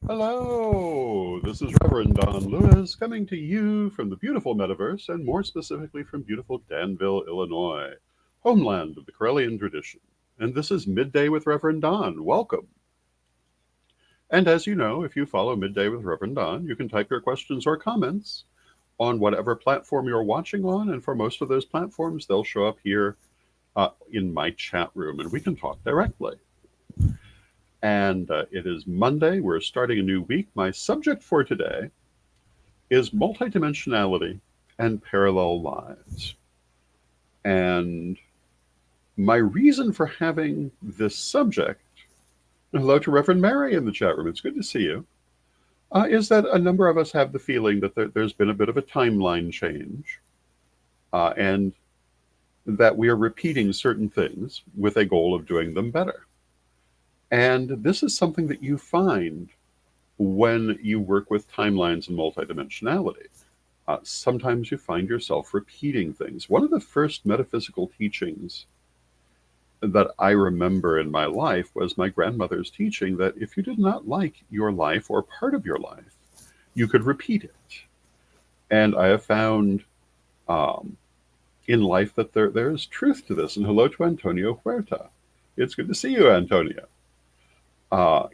Hello, this is Reverend Don Lewis coming to you from the beautiful metaverse, and more specifically from beautiful Danville, Illinois, homeland of the Corellian tradition. And this is Midday with Reverend Don. Welcome. And as you know, if you follow Midday with Reverend Don, you can type your questions or comments on whatever platform you're watching on, and for most of those platforms, they'll show up here in my chat room, and we can talk directly. And it is Monday. We're starting a new week. My subject for today is multidimensionality and parallel lives. And my reason for having this subject, hello to Reverend Mary in the chat room, it's good to see you, is that a number of us have the feeling that there's been a bit of a timeline change, and that we are repeating certain things with a goal of doing them better. And this is something that you find when you work with timelines and multidimensionality. Sometimes you find yourself repeating things. One of the first metaphysical teachings that I remember in my life was my grandmother's teaching that if you did not like your life or part of your life, you could repeat it. And I have found in life that there is truth to this. And hello to Antonio Huerta. It's good to see you, Antonio.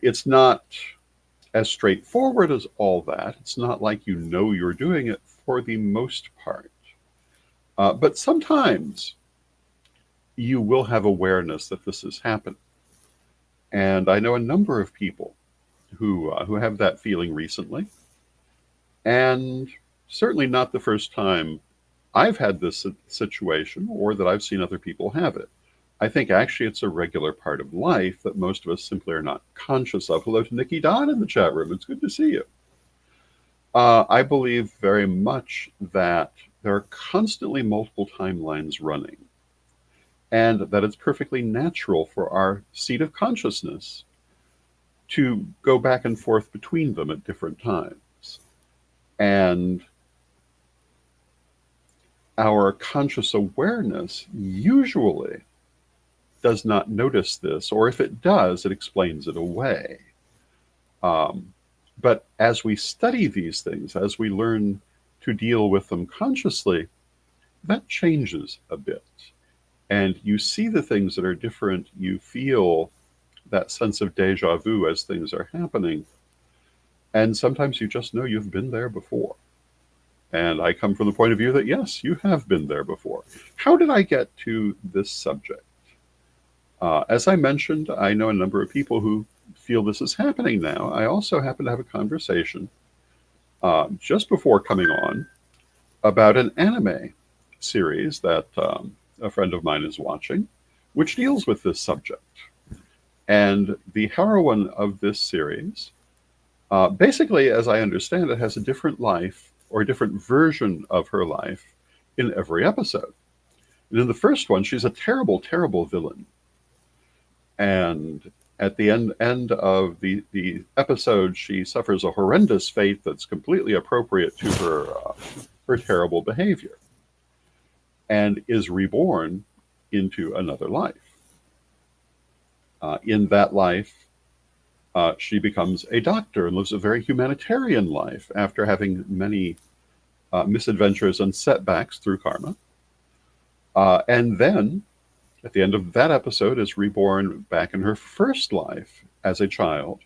It's not as straightforward as all that. It's not like you know you're doing it for the most part. But sometimes you will have awareness that this is happening. And I know a number of people who have that feeling recently. And certainly not the first time I've had this situation or that I've seen other people have it. I think actually it's a regular part of life that most of us simply are not conscious of. Hello to Nikki Don in the chat room. It's good to see you. I believe very much that there are constantly multiple timelines running, and that it's perfectly natural for our seat of consciousness to go back and forth between them at different times. And our conscious awareness usually does not notice this, or if it does, it explains it away. But as we study these things, as we learn to deal with them consciously, that changes a bit. And you see the things that are different, you feel that sense of deja vu as things are happening. And sometimes you just know you've been there before. And I come from the point of view that, yes, you have been there before. How did I get to this subject? As I mentioned, I know a number of people who feel this is happening now. I also happen to have a conversation just before coming on about an anime series that a friend of mine is watching, which deals with this subject. And the heroine of this series, basically, as I understand it, has a different life or a different version of her life in every episode. And in the first one, she's a terrible, terrible villain. And at the end of the episode, she suffers a horrendous fate that's completely appropriate to her terrible behavior, and is reborn into another life. In that life, she becomes a doctor and lives a very humanitarian life after having many misadventures and setbacks through karma. And then at the end of that episode is reborn back in her first life as a child,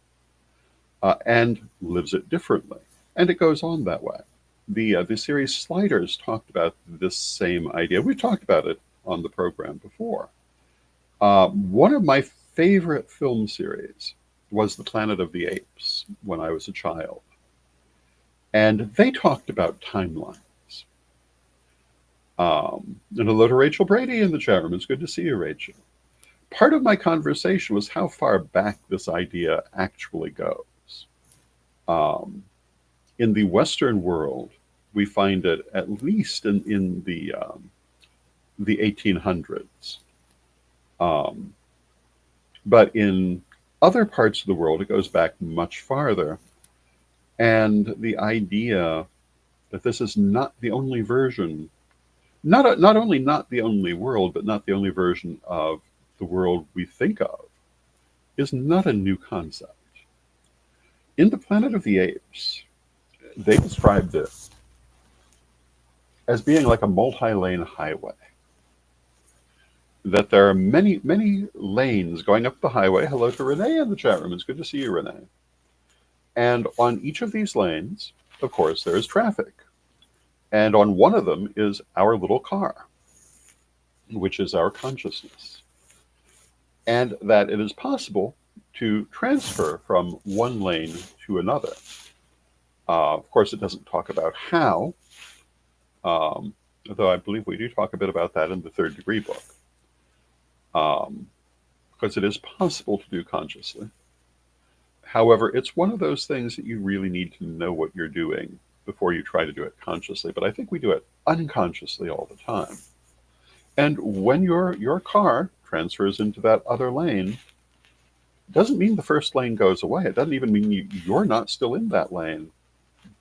and lives it differently. And it goes on that way. The series Sliders talked about this same idea. We've talked about it on the program before. One of my favorite film series was The Planet of the Apes when I was a child. And they talked about timelines. And hello to Rachel Brady in the chat room. It's good to see you, Rachel. Part of my conversation was how far back this idea actually goes. In the Western world, we find it at least in the 1800s. But in other parts of the world, it goes back much farther. And the idea that this is not the only version, not only not the only world, but not the only version of the world we think of, is not a new concept. In the Planet of the Apes, they described it as being like a multi-lane highway. That there are many, many lanes going up the highway. Hello to Renee in the chat room. It's good to see you, Renee. And on each of these lanes, of course, there is traffic. And on one of them is our little car, which is our consciousness. And that it is possible to transfer from one lane to another. Of course, it doesn't talk about how, although I believe we do talk a bit about that in the Third Degree book. Because it is possible to do consciously. However, it's one of those things that you really need to know what you're doing before you try to do it consciously. But I think we do it unconsciously all the time. And when your car transfers into that other lane, it doesn't mean the first lane goes away. It doesn't even mean you're not still in that lane,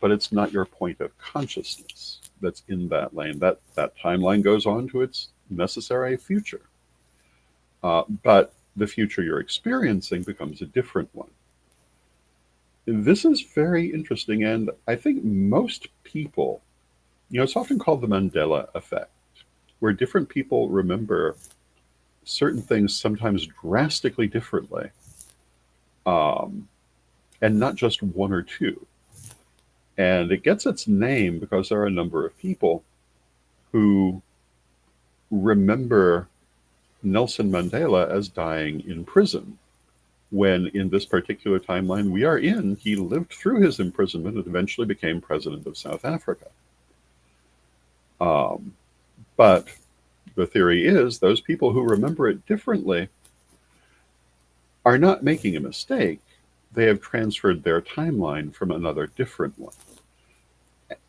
but it's not your point of consciousness that's in that lane. That timeline goes on to its necessary future. But the future you're experiencing becomes a different one. This is very interesting, and I think most people, it's often called the Mandela effect, where different people remember certain things sometimes drastically differently, and not just one or two. And it gets its name because there are a number of people who remember Nelson Mandela as dying in prison, when in this particular timeline we are in, he lived through his imprisonment and eventually became president of South Africa. But the theory is those people who remember it differently are not making a mistake. They have transferred their timeline from another different one.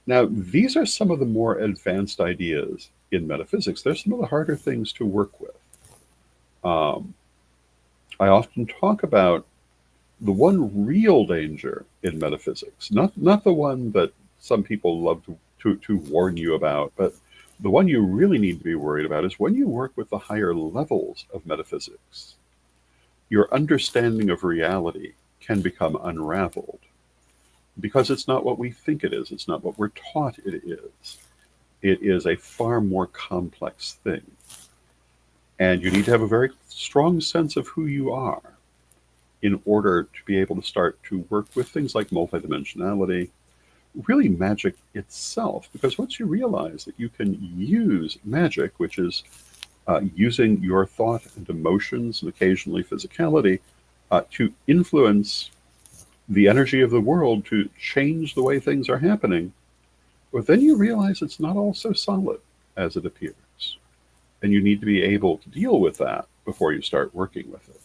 Now, these are some of the more advanced ideas in metaphysics. They're some of the harder things to work with. I often talk about the one real danger in metaphysics, not the one that some people love to warn you about, but the one you really need to be worried about is when you work with the higher levels of metaphysics, your understanding of reality can become unraveled because it's not what we think it is. It's not what we're taught it is. It is a far more complex thing. And you need to have a very strong sense of who you are in order to be able to start to work with things like multidimensionality, really magic itself. Because once you realize that you can use magic, which is using your thought and emotions and occasionally physicality to influence the energy of the world to change the way things are happening, well, then you realize it's not all so solid as it appears. And you need to be able to deal with that before you start working with it.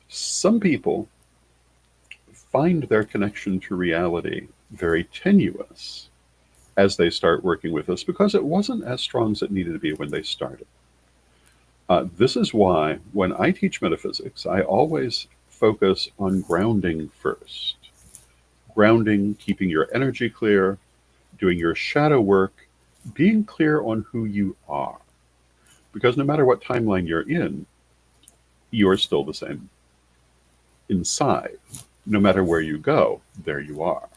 Some people find their connection to reality very tenuous as they start working with us because it wasn't as strong as it needed to be when they started. This is why when I teach metaphysics, I always focus on grounding first. Grounding, keeping your energy clear, doing your shadow work, being clear on who you are. Because no matter what timeline you're in, you're still the same inside. No matter where you go, there you are.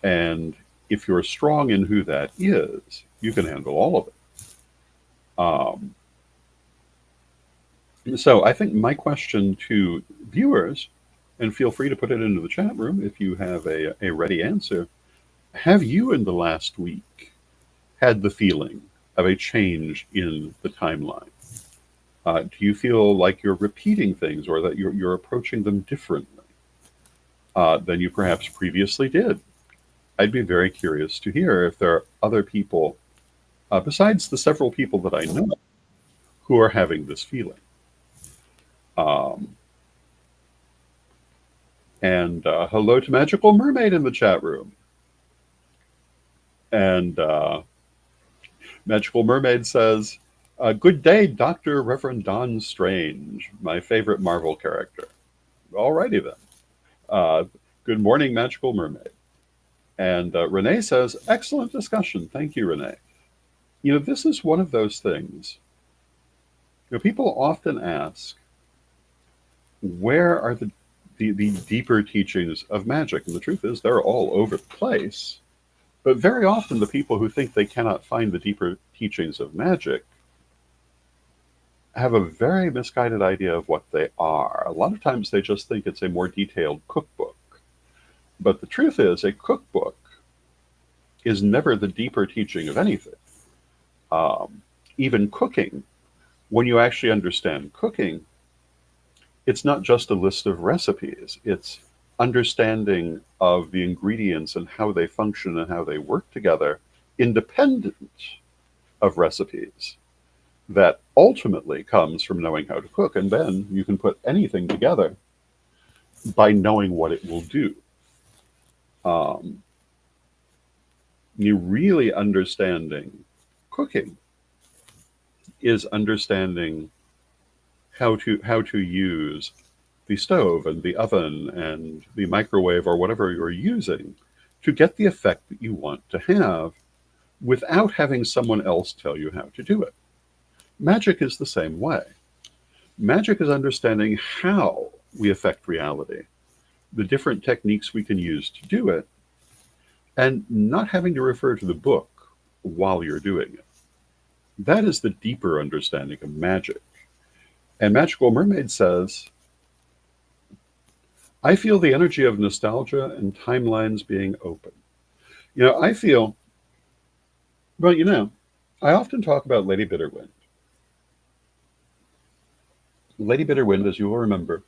And if you're strong in who that is, you can handle all of it. So I think my question to viewers, and feel free to put it into the chat room if you have a ready answer, have you in the last week had the feeling of a change in the timeline? Do you feel like you're repeating things or that you're approaching them differently than you perhaps previously did? I'd be very curious to hear if there are other people, besides the several people that I know, who are having this feeling. And hello to Magical Mermaid in the chat room. And Magical Mermaid says, good day, Dr. Reverend Don Strange, my favorite Marvel character. Alrighty then. Good morning, Magical Mermaid. And Renee says, excellent discussion. Thank you, Renee. This is one of those things. People often ask, where are the the deeper teachings of magic. And the truth is, they're all over the place. But very often, the people who think they cannot find the deeper teachings of magic have a very misguided idea of what they are. A lot of times, they just think it's a more detailed cookbook. But the truth is, a cookbook is never the deeper teaching of anything. Even cooking, when you actually understand cooking, it's not just a list of recipes. It's understanding of the ingredients and how they function and how they work together, independent of recipes, that ultimately comes from knowing how to cook. And then you can put anything together by knowing what it will do. You really understanding cooking is understanding how to use the stove and the oven and the microwave or whatever you're using to get the effect that you want to have without having someone else tell you how to do it. Magic is the same way. Magic is understanding how we affect reality, the different techniques we can use to do it, and not having to refer to the book while you're doing it. That is the deeper understanding of magic. And Magical Mermaid says, I feel the energy of nostalgia and timelines being open. I feel, I often talk about Lady Bitterwind. Lady Bitterwind, as you will remember,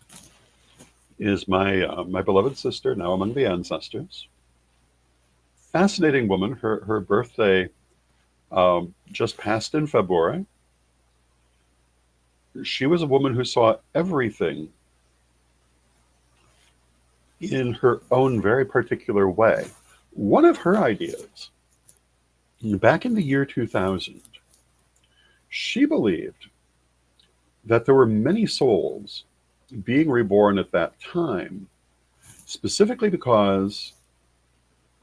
is my beloved sister, now among the ancestors. Fascinating woman. Her birthday just passed in February. She was a woman who saw everything in her own very particular way. One of her ideas, back in the year 2000, she believed that there were many souls being reborn at that time, specifically because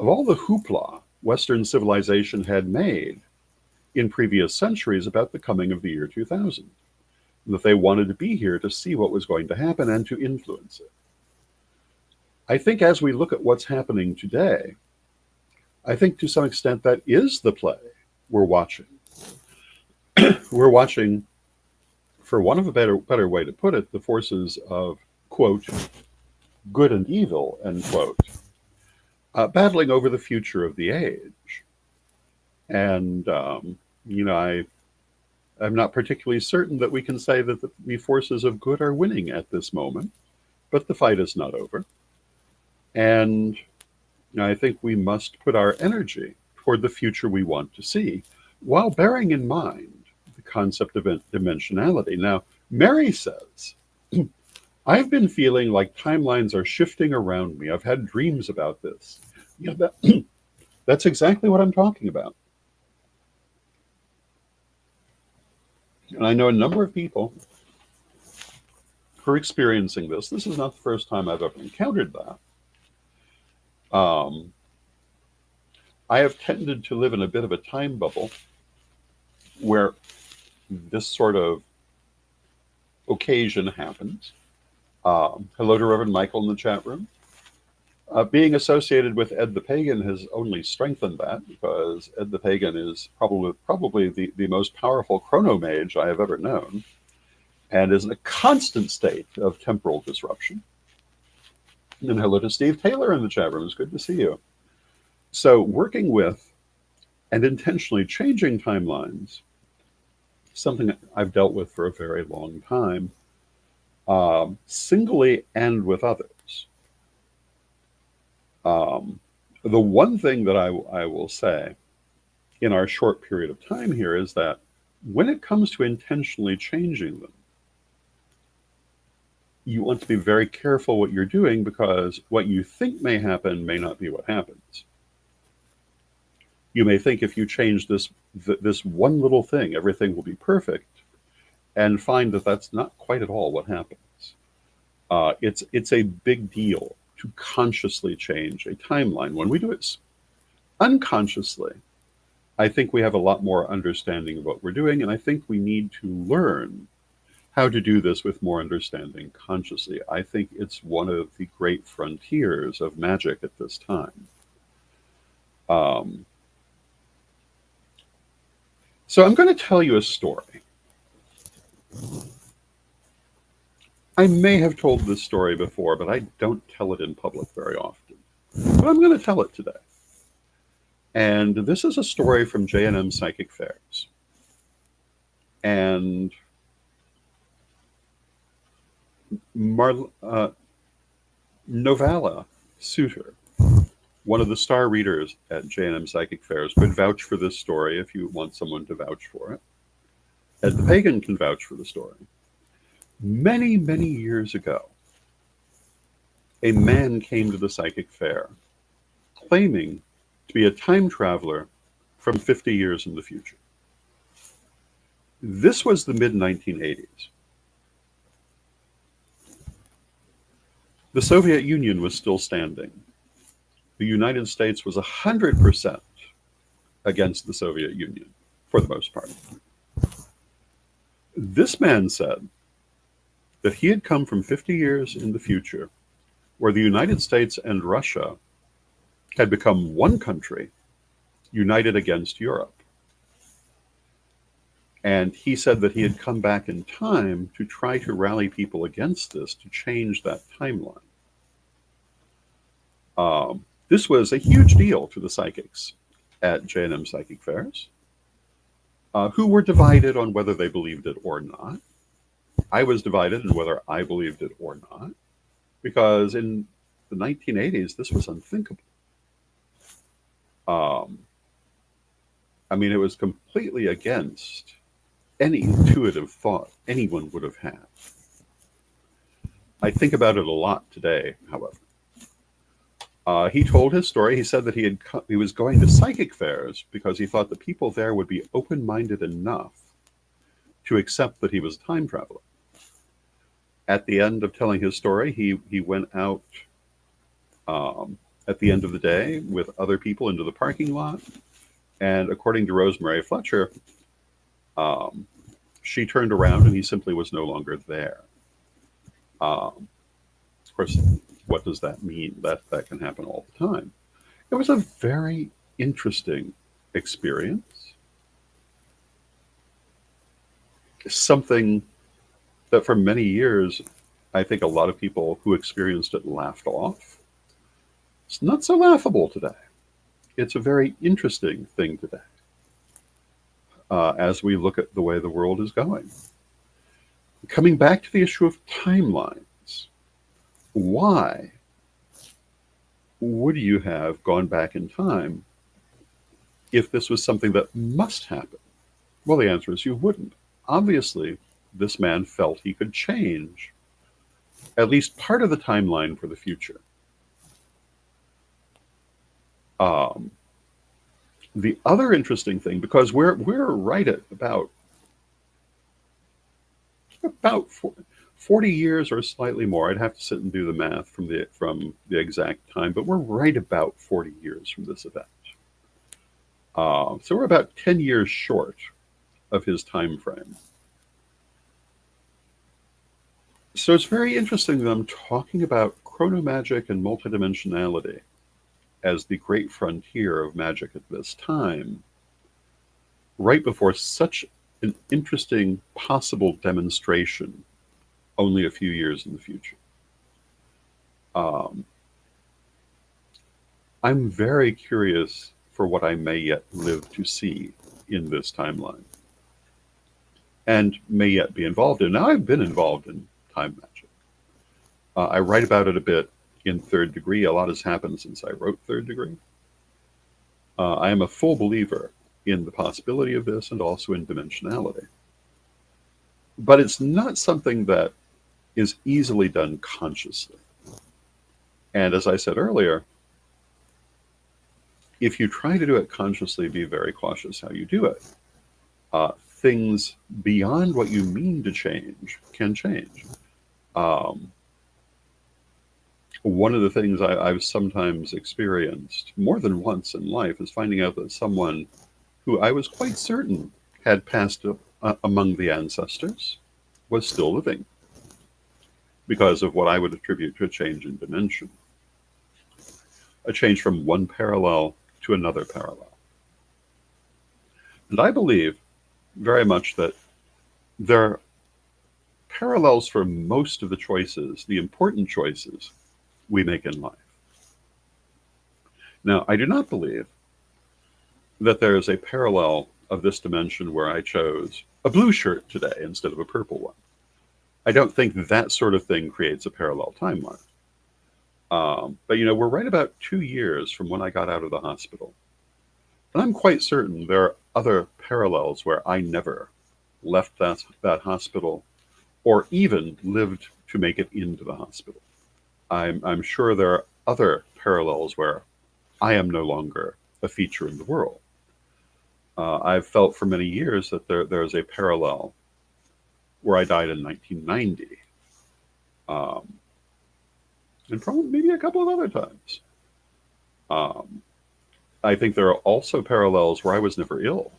of all the hoopla Western civilization had made in previous centuries about the coming of the year 2000. That they wanted to be here to see what was going to happen and to influence it. I think as we look at what's happening today, I think to some extent that is the play we're watching. We're watching, for want of a better way to put it, the forces of, quote, good and evil, end quote, battling over the future of the age. And, I'm not particularly certain that we can say that the forces of good are winning at this moment, but the fight is not over. And I think we must put our energy toward the future we want to see, while bearing in mind the concept of dimensionality. Now, Mary says, I've been feeling like timelines are shifting around me. I've had dreams about this. That's exactly what I'm talking about. And I know a number of people who are experiencing this. This is not the first time I've ever encountered that. I have tended to live in a bit of a time bubble where this sort of occasion happens. Hello to Reverend Michael in the chat room. Being associated with Ed the Pagan has only strengthened that, because Ed the Pagan is probably the most powerful chronomage I have ever known, and is in a constant state of temporal disruption. And hello to Steve Taylor in the chat room. It's good to see you. So working with and intentionally changing timelines, something I've dealt with for a very long time, singly and with others. The one thing that I will say in our short period of time here is that when it comes to intentionally changing them, you want to be very careful what you're doing, because what you think may happen may not be what happens. You may think if you change this one little thing, everything will be perfect, and find that that's not quite at all what happens. It's a big deal to consciously change a timeline. When we do it unconsciously, I think we have a lot more understanding of what we're doing, and I think we need to learn how to do this with more understanding consciously. I think it's one of the great frontiers of magic at this time. Um, so I'm going to tell you a story. I may have told this story before, but I don't tell it in public very often. But I'm going to tell it today. And this is a story from J&M Psychic Fairs. And Novala Suter, one of the star readers at J&M Psychic Fairs, could vouch for this story if you want someone to vouch for it. Ed the Pagan can vouch for the story. Many, many years ago, a man came to the psychic fair claiming to be a time traveler from 50 years in the future. This was the mid-1980s. The Soviet Union was still standing. The United States was 100% against the Soviet Union, for the most part. This man said that he had come from 50 years in the future, where the United States and Russia had become one country, united against Europe. And he said that he had come back in time to try to rally people against this, to change that timeline. This was a huge deal to the psychics at J&M Psychic Fairs, who were divided on whether they believed it or not. I was divided in whether I believed it or not, because in the 1980s, this was unthinkable. I mean, it was completely against any intuitive thought anyone would have had. I think about it a lot today, however. He told his story. He said that he was going to psychic fairs because he thought the people there would be open-minded enough to accept that he was a time traveler. At the end of telling his story, he went out at the end of the day with other people into the parking lot. And according to Rosemary Fletcher, she turned around and he simply was no longer there. Of course, what does that mean? That can happen all the time. It was a very interesting experience. Something that for many years, I think a lot of people who experienced it laughed off. It's not so laughable today. It's a very interesting thing today, as we look at the way the world is going. Coming back to the issue of timelines, why would you have gone back in time if this was something that must happen? Well, the answer is you wouldn't. Obviously, this man felt he could change at least part of the timeline for the future. The other interesting thing, because we're right at about 40 years or slightly more. I'd have to sit and do the math from the exact time, but we're right about 40 years from this event. So we're about 10 years short of his time frame. So it's very interesting that I'm talking about chronomagic and multidimensionality as the great frontier of magic at this time, right before such an interesting possible demonstration only a few years in the future. I'm very curious for what I may yet live to see in this timeline and may yet be involved in. Now, I've been involved in time magic. I write about it a bit in Third Degree. A lot has happened since I wrote Third Degree. I am a full believer in the possibility of this and also in dimensionality. But it's not something that is easily done consciously. And as I said earlier, if you try to do it consciously, be very cautious how you do it. Things beyond what you mean to change can change. One of the things I've sometimes experienced more than once in life is finding out that someone who I was quite certain had passed among the ancestors was still living because of what I would attribute to a change in dimension, a change from one parallel to another parallel. And I believe very much that there are parallels for most of the choices, the important choices we make in life. Now, I do not believe that there is a parallel of this dimension where I chose a blue shirt today instead of a purple one. I don't think that sort of thing creates a parallel timeline. But we're right about 2 years from when I got out of the hospital. And I'm quite certain there are other parallels where I never left that hospital or even lived to make it into the hospital. I'm sure there are other parallels where I am no longer a feature in the world. I've felt for many years that there is a parallel where I died in 1990, and probably maybe a couple of other times. I think there are also parallels where I was never ill,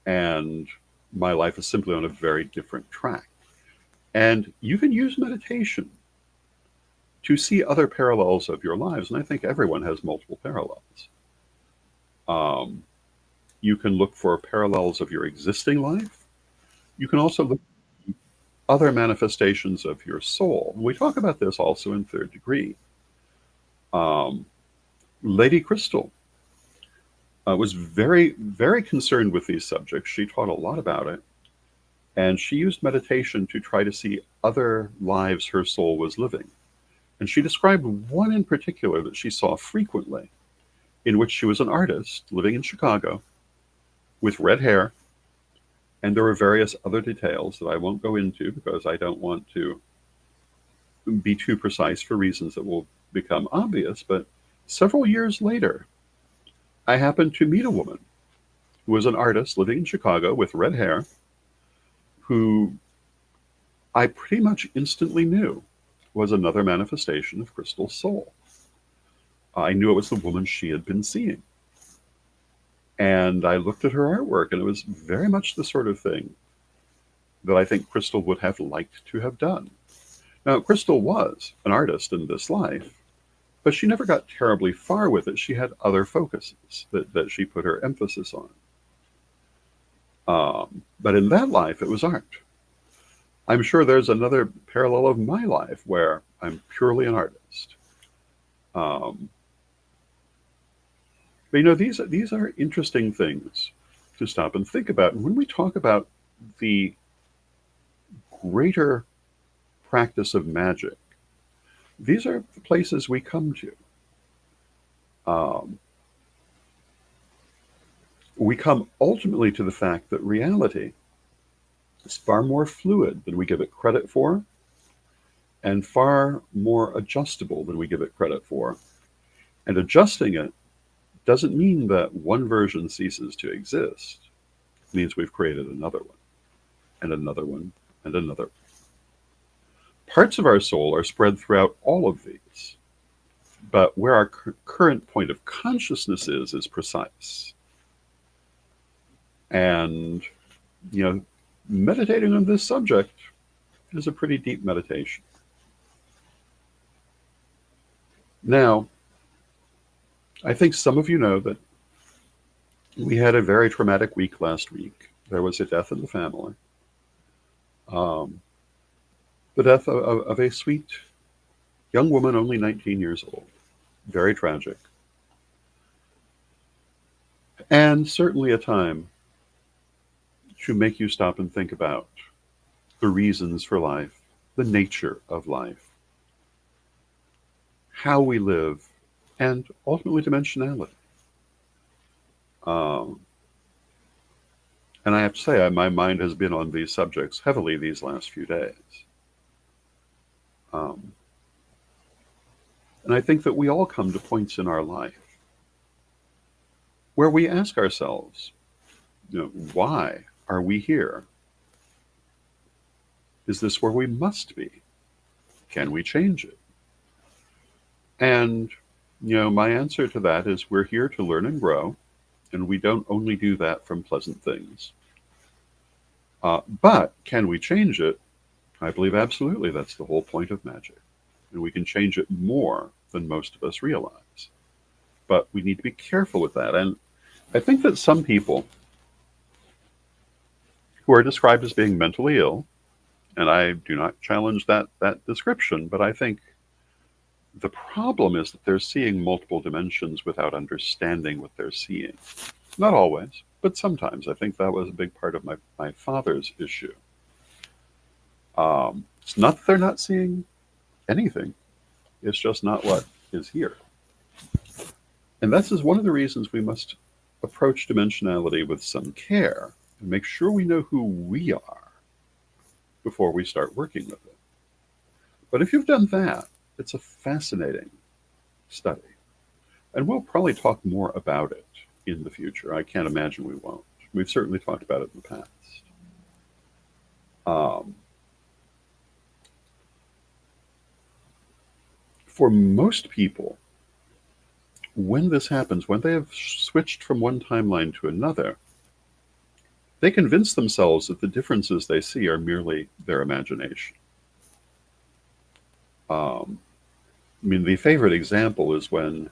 and my life is simply on a very different track. And you can use meditation to see other parallels of your lives, and I think everyone has multiple parallels. You can look for parallels of your existing life. You can also look at other manifestations of your soul. We talk about this also in Third Degree. Lady Crystal was very, very concerned with these subjects. She taught a lot about it. And she used meditation to try to see other lives her soul was living. And she described one in particular that she saw frequently, in which she was an artist living in Chicago with red hair. And there were various other details that I won't go into because I don't want to be too precise for reasons that will become obvious. But several years later, I happened to meet a woman who was an artist living in Chicago with red hair, who I pretty much instantly knew was another manifestation of Crystal's soul. I knew it was the woman she had been seeing. And I looked at her artwork, and it was very much the sort of thing that I think Crystal would have liked to have done. Now, Crystal was an artist in this life, but she never got terribly far with it. She had other focuses that she put her emphasis on. But in that life, it was art. I'm sure there's another parallel of my life where I'm purely an artist. But these are interesting things to stop and think about. And when we talk about the greater practice of magic, these are the places we come to. We come ultimately to the fact that reality is far more fluid than we give it credit for, and far more adjustable than we give it credit for. And adjusting it doesn't mean that one version ceases to exist. It means we've created another one, and another one, and another one. Parts of our soul are spread throughout all of these, but where our current point of consciousness is precise. And, meditating on this subject is a pretty deep meditation. Now, I think some of you know that we had a very traumatic week last week. There was a death in the family. The death of a sweet young woman, only 19 years old. Very tragic. And certainly a time to make you stop and think about the reasons for life, the nature of life, how we live, and ultimately dimensionality. And I have to say, my mind has been on these subjects heavily these last few days. And I think that we all come to points in our life where we ask ourselves, why are we here? Is this where we must be? Can we change it? And, my answer to that is we're here to learn and grow, and we don't only do that from pleasant things. But can we change it? I believe absolutely that's the whole point of magic. And we can change it more than most of us realize. But we need to be careful with that. And I think that some people who are described as being mentally ill, and I do not challenge that description, but I think the problem is that they're seeing multiple dimensions without understanding what they're seeing. Not always, but sometimes. I think that was a big part of my father's issue. It's not that they're not seeing anything. It's just not what is here. And this is one of the reasons we must approach dimensionality with some care and make sure we know who we are before we start working with it. But if you've done that, it's a fascinating study. And we'll probably talk more about it in the future. I can't imagine we won't. We've certainly talked about it in the past. For most people, when this happens, when they have switched from one timeline to another, they convince themselves that the differences they see are merely their imagination. The favorite example is when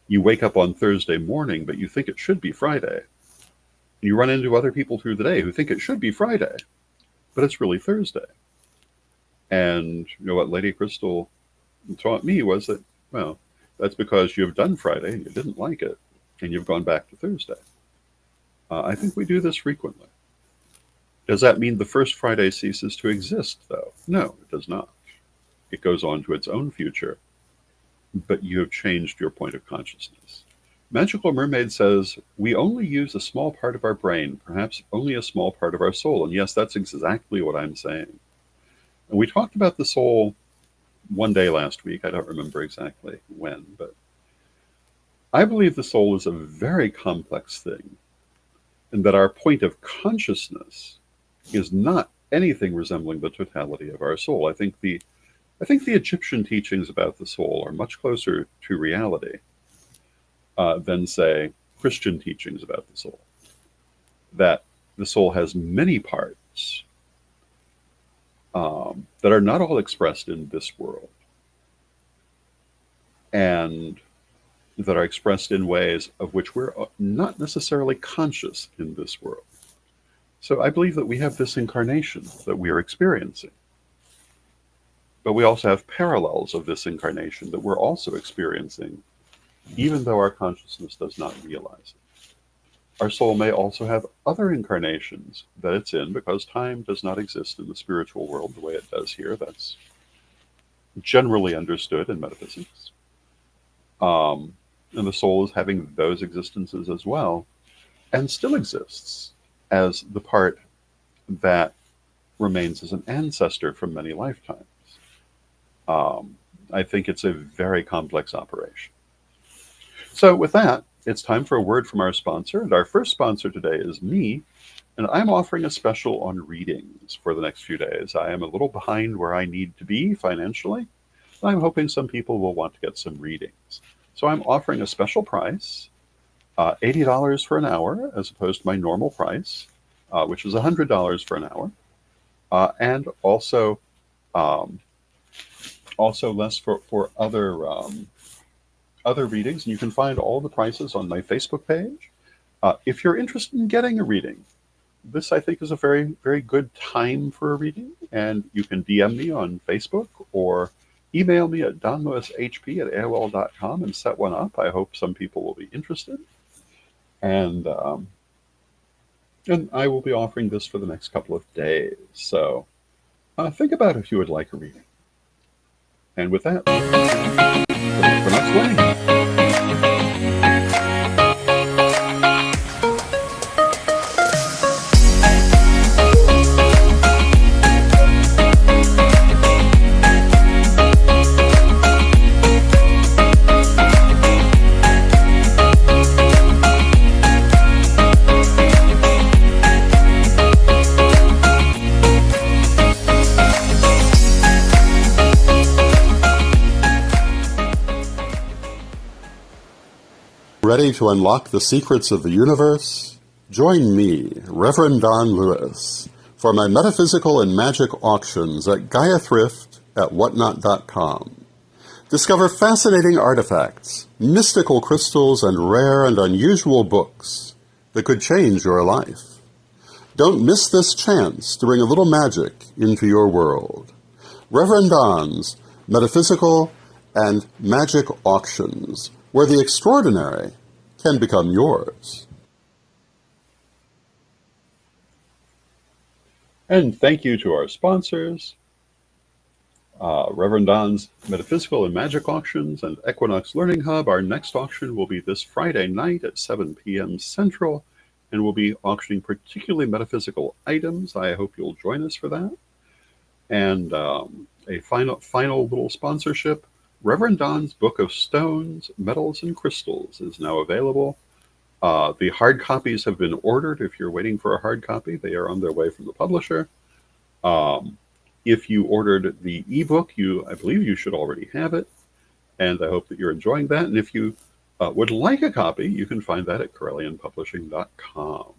you wake up on Thursday morning, but you think it should be Friday. And you run into other people through the day who think it should be Friday, but it's really Thursday. And what Lady Crystal taught me was that, well, that's because you've done Friday and you didn't like it, and you've gone back to Thursday. I think we do this frequently. Does that mean the first Friday ceases to exist, though? No, it does not. It goes on to its own future, but you have changed your point of consciousness. Magical Mermaid says, we only use a small part of our brain, perhaps only a small part of our soul. And yes, that's exactly what I'm saying. And we talked about the soul one day last week. I don't remember exactly when, but I believe the soul is a very complex thing, and that our point of consciousness is not anything resembling the totality of our soul. I think the Egyptian teachings about the soul are much closer to reality than, say, Christian teachings about the soul. That the soul has many parts that are not all expressed in this world, and that are expressed in ways of which we're not necessarily conscious in this world. So I believe that we have this incarnation that we are experiencing. But we also have parallels of this incarnation that we're also experiencing, even though our consciousness does not realize it. Our soul may also have other incarnations that it's in, because time does not exist in the spiritual world the way it does here. That's generally understood in metaphysics. And the soul is having those existences as well, and still exists as the part that remains as an ancestor from many lifetimes. I think it's a very complex operation. So with that, it's time for a word from our sponsor. And our first sponsor today is me, and I'm offering a special on readings for the next few days. I am a little behind where I need to be financially, and I'm hoping some people will want to get some readings. So I'm offering a special price, $80 for an hour, as opposed to my normal price, which is $100 for an hour, and also less for other readings. And you can find all the prices on my Facebook page. If you're interested in getting a reading, this I think is a very, very good time for a reading, and you can DM me on Facebook or email me at donlewishp@aol.com and set one up. I hope some people will be interested. And I will be offering this for the next couple of days. So think about if you would like a reading. And with that, for next week. Ready to unlock the secrets of the universe? Join me, Reverend Don Lewis, for my metaphysical and magic auctions at Gaia Thrift at whatnot.com. Discover fascinating artifacts, mystical crystals, and rare and unusual books that could change your life. Don't miss this chance to bring a little magic into your world. Reverend Don's Metaphysical and Magic Auctions, where the extraordinary can become yours. And thank you to our sponsors, Reverend Don's Metaphysical and Magic Auctions and Equinox Learning Hub. Our next auction will be this Friday night at 7 p.m. Central, and we'll be auctioning particularly metaphysical items. I hope you'll join us for that. And a final little sponsorship. Reverend Don's Book of Stones, Metals, and Crystals is now available. The hard copies have been ordered. If you're waiting for a hard copy, they are on their way from the publisher. If you ordered the ebook, I believe you should already have it, and I hope that you're enjoying that. And if you would like a copy, you can find that at CorellianPublishing.com.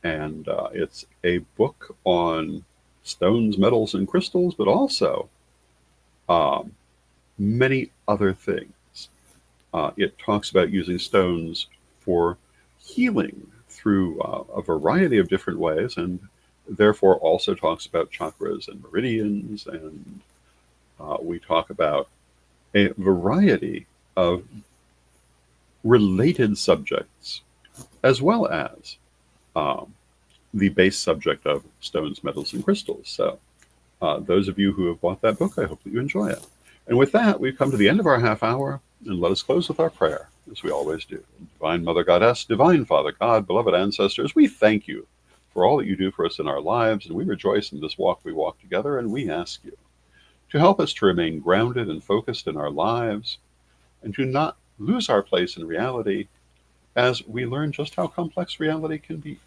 And it's a book on stones, metals, and crystals, but also many other things. It talks about using stones for healing through a variety of different ways, and therefore also talks about chakras and meridians, and we talk about a variety of related subjects, as well as the base subject of stones, metals, and crystals. So those of you who have bought that book, I hope that you enjoy it. And with that, we've come to the end of our half hour, and let us close with our prayer, as we always do. Divine Mother Goddess, Divine Father God, beloved ancestors, we thank you for all that you do for us in our lives, and we rejoice in this walk we walk together, and we ask you to help us to remain grounded and focused in our lives, and to not lose our place in reality as we learn just how complex reality can be.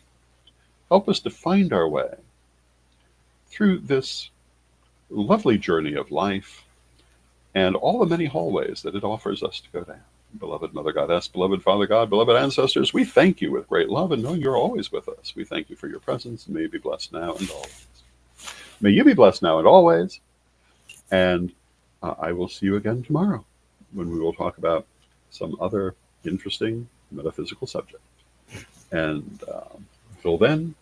Help us to find our way through this lovely journey of life and all the many hallways that it offers us to go down. Beloved Mother Goddess, beloved Father God, beloved ancestors, we thank you with great love and know you're always with us. We thank you for your presence, and may you be blessed now and always. May you be blessed now and always. And I will see you again tomorrow when we will talk about some other interesting metaphysical subject. And until then,